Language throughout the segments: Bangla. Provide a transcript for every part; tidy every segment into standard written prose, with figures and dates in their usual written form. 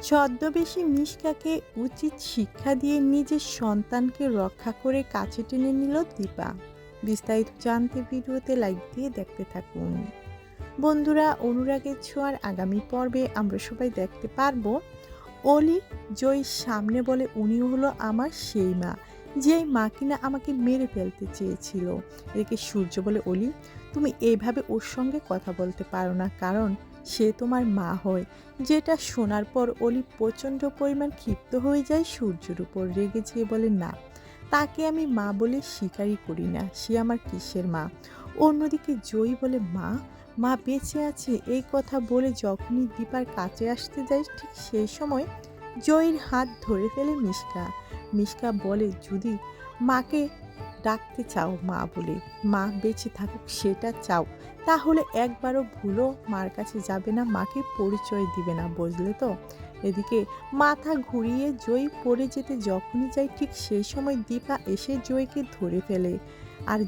ছদ্মবেশী মিশকাকে উচিত শিক্ষা দিয়ে নিজের সন্তানকে রক্ষা করে কাছে টেনে নিল দীপা। বিস্তারিত জানতে ভিডিওতে লাইক দিয়ে দেখতে থাকুন। বন্ধুরা, অনুরাগের ছোঁয়ার আগামী পর্বে আমরা সবাই দেখতে পারবো অলি জয়ীর সামনে বলে উনি হলো আমার সেই মা, যেই মা কিনা আমাকে মেরে ফেলতে চেয়েছিল। এদিকে সূর্য বলে, অলি তুমি এইভাবে ওর সঙ্গে কথা বলতে পারো না, কারণ সে তোমার মা হয়। যেটা শোনার পর অলি প্রচণ্ড পরিমাণ ক্ষিপ্ত হয়ে যায় সূর্যের উপর, রেগে যেয়ে বলে, না, তাকে আমি মা বলে স্বীকারই করি না, সে আমার কিসের মা। অন্যদিকে জয়ী বলে, মা মা বেঁচে আছে। এই কথা বলে যখনই দীপার কাছে আসতে যায়, ঠিক সেই সময় জয়ীর হাত ধরে ফেলে মিশকা। মিশকা বলে, যদি মাকে ডাকতে চাও মা বলে, মা বেঁচে থাকুক সেটা চাও, তাহলে একবারও ভুলো মার কাছে যাবে না, মাকে পরিচয় দিবে না, বুঝলে তো। এদিকে মাথা ঘুরিয়ে জয়ী পড়ে যেতে যখনই যায়, ঠিক সেই সময় দীপা এসে জয়ীকে ধরে ফেলে। আর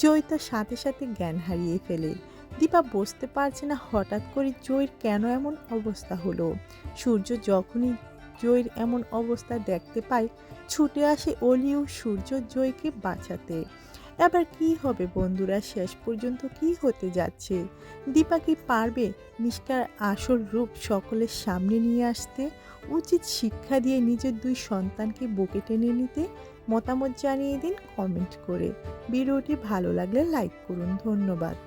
জয়ী তো সাথে সাথে জ্ঞান হারিয়ে ফেলে। দীপা বুঝতে পারছে না হঠাৎ করে জয়ীর কেন এমন অবস্থা হলো। সূর্য যখনই জয়ীর এমন অবস্থা দেখতে পায়, ছুটে আসে অলি ও সূর্য জয়ীকে বাঁচাতে। এবার কি হবে বন্ধুরা, শেষ পর্যন্ত কি হতে যাচ্ছে? দীপা কি পারবে মিশকার আসল রূপ সকলের সামনে নিয়ে আসতে, উচিত শিক্ষা দিয়ে নিজের দুই সন্তানকে বুকে টেনে নিতে? মতামত জানিয়ে দিন কমেন্ট করে। ভিডিওটি ভালো লাগলে লাইক করুন। ধন্যবাদ।